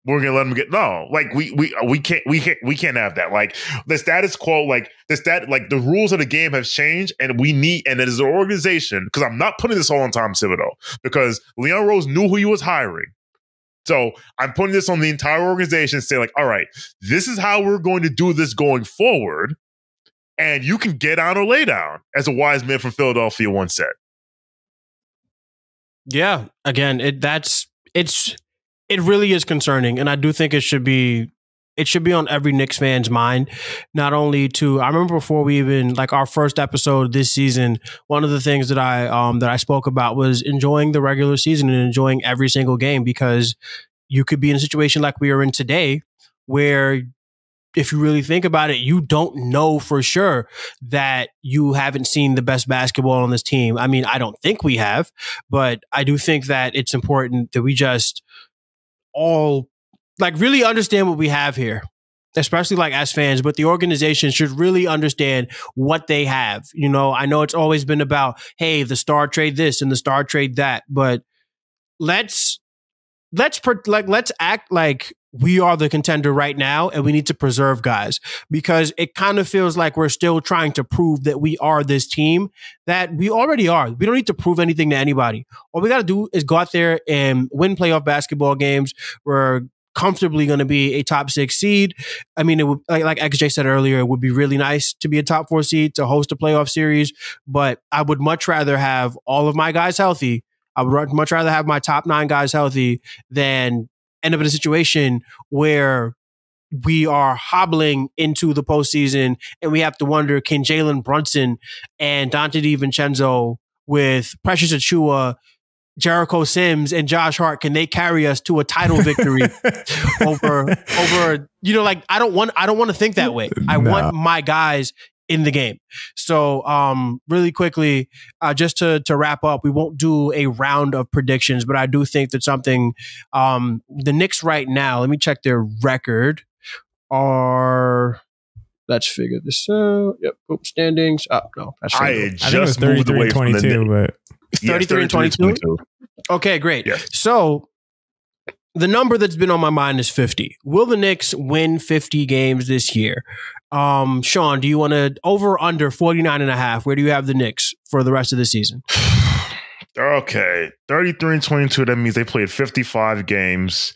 Speaker 3: we're going to let him get, no, like we can't have that. Like, the status quo, like the rules of the game have changed, and as an organization, because I'm not putting this all on Tom Thibodeau, because Leon Rose knew who he was hiring. So I'm putting this on the entire organization, saying, like, all right, this is how we're going to do this going forward. And you can get on or lay down, as a wise man from Philadelphia once said.
Speaker 1: Yeah, again, it really is concerning, and I do think it should be on every Knicks fan's mind. Not only I remember before we even, like, our first episode this season, one of the things that I spoke about was enjoying the regular season and enjoying every single game, because you could be in a situation like we are in today, where, if you really think about it, you don't know for sure that you haven't seen the best basketball on this team. I mean, I don't think we have, but I do think that it's important that we just all, like, really understand what we have here, especially, like, as fans, but the organization should really understand what they have. You know, I know it's always been about, hey, the star trade this and the star trade that, but let's act like we are the contender right now, and we need to preserve guys, because it kind of feels like we're still trying to prove that we are this team that we already are. We don't need to prove anything to anybody. All we got to do is go out there and win playoff basketball games. We're comfortably going to be a top 6 seed. I mean, it would, like XJ said earlier, it would be really nice to be a top 4 seed to host a playoff series, but I would much rather have all of my guys healthy. I would much rather have my top 9 guys healthy than end up in a situation where we are hobbling into the postseason and we have to wonder, can Jalen Brunson and Dante DiVincenzo with Precious Achiuwa Jericho Sims and Josh Hart, can they carry us to a title victory over, like, I don't want to think that way. I want my guys in the game. So, really quickly, just to wrap up, we won't do a round of predictions, but I do think that something, the Knicks right now, let me check their record, let's figure this out. Yep. Oops, standings. Oh, no.
Speaker 3: I just moved away from the Knicks.
Speaker 2: But
Speaker 1: 33 and 22? Okay, great. Yes. So the number that's been on my mind is 50. Will the Knicks win 50 games this year? Shawn, do you want to over or under 49.5? Where do you have the Knicks for the rest of the season?
Speaker 3: Okay. 33 and 22. That means they played 55 games,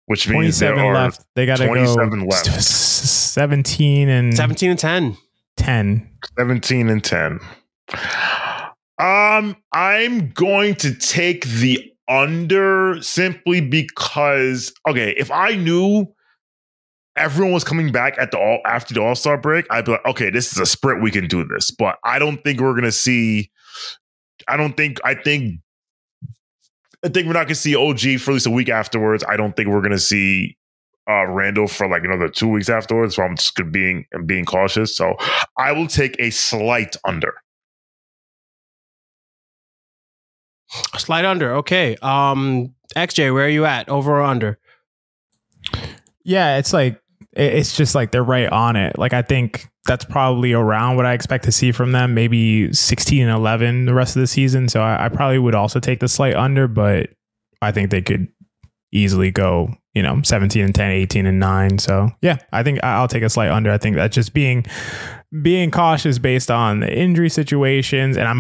Speaker 3: which means
Speaker 2: 27 left. They got to go
Speaker 3: left.
Speaker 2: 17 and
Speaker 1: 10.
Speaker 3: 17 and 10. I'm going to take the under simply because, okay, if I knew everyone was coming back after the All-Star break, I'd be like, okay, this is a sprint, we can do this. But I don't think we're going to see, I think we're not going to see OG for at least a week afterwards. I don't think we're going to see Randall for like another 2 weeks afterwards. So I'm just being cautious. So I will take a slight under.
Speaker 1: Slight under. Okay. XJ, where are you at? Over or under?
Speaker 2: Yeah, it's just like they're right on it. Like, I think that's probably around what I expect to see from them. Maybe 16 and 11 the rest of the season. So I probably would also take the slight under, but I think they could easily go, 17 and 10, 18 and 9. So yeah, I think I'll take a slight under. I think that's just being cautious based on the injury situations. And I'm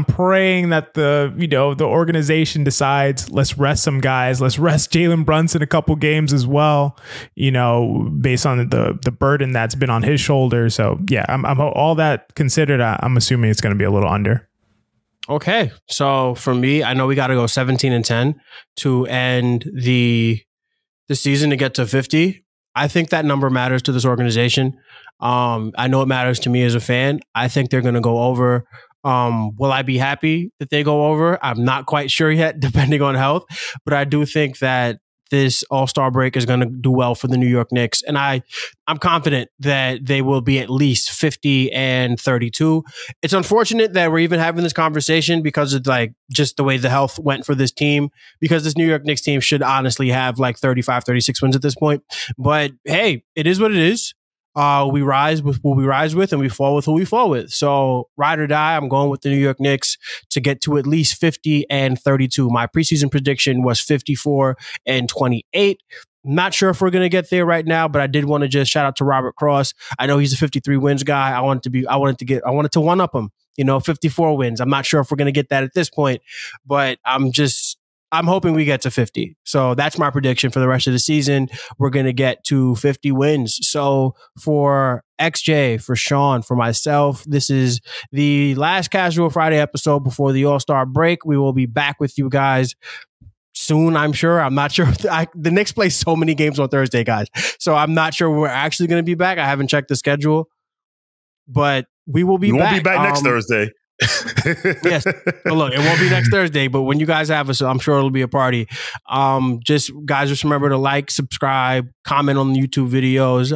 Speaker 2: praying that the organization decides, let's rest some guys. Let's rest Jalen Brunson a couple games as well, based on the burden that's been on his shoulders. So yeah, I'm all that considered, I'm assuming it's going to be a little under.
Speaker 1: Okay. So for me, I know we got to go 17 and 10 to end the season to get to 50. I think that number matters to this organization. I know it matters to me as a fan. I think they're going to go over. Will I be happy that they go over? I'm not quite sure yet, depending on health. But I do think that this All-Star break is going to do well for the New York Knicks. And I'm confident that they will be at least 50 and 32. It's unfortunate that we're even having this conversation because of like just the way the health went for this team, because this New York Knicks team should honestly have like 35, 36 wins at this point. But hey, it is what it is. We rise with what we rise with, and we fall with who we fall with. So ride or die, I'm going with the New York Knicks to get to at least 50 and 32. My preseason prediction was 54 and 28. Not sure if we're going to get there right now, but I did want to just shout out to Robert Cross. I know he's a 53 wins guy. I wanted to one up him, 54 wins. I'm not sure if we're going to get that at this point, but I'm hoping we get to 50. So that's my prediction for the rest of the season. We're going to get to 50 wins. So for XJ, for Shawn, for myself, this is the last Casual Friday episode before the All-Star break. We will be back with you guys soon, I'm sure. I'm not sure. The Knicks play so many games on Thursday, guys. So I'm not sure we're actually going to be back. I haven't checked the schedule, but we will be back.
Speaker 3: We won't be back next Thursday.
Speaker 1: Yes. Well, look, it won't be next Thursday, but when you guys have us, I'm sure it'll be a party. Just remember to like, subscribe, comment on the YouTube videos,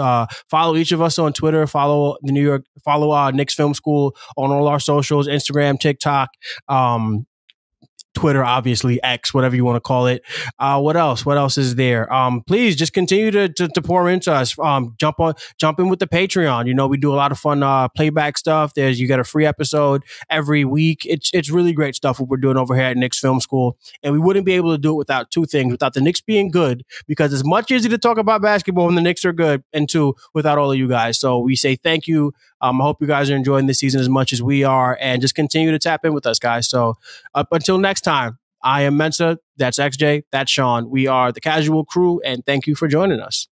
Speaker 1: follow each of us on Twitter, follow Knicks Film School on all our socials, Instagram, TikTok, Twitter, obviously, X, whatever you want to call it. What else? What else is there? Please just continue to pour into us. Jump in with the Patreon. We do a lot of fun playback stuff. You get a free episode every week. It's really great stuff what we're doing over here at Knicks Film School. And we wouldn't be able to do it without two things, without the Knicks being good, because it's much easier to talk about basketball when the Knicks are good, and two, without all of you guys. So we say thank you. I hope you guys are enjoying this season as much as we are, and just continue to tap in with us, guys. So up until next time, I am Mensa. That's XJ. That's Shawn. We are the Casual Crew, and thank you for joining us.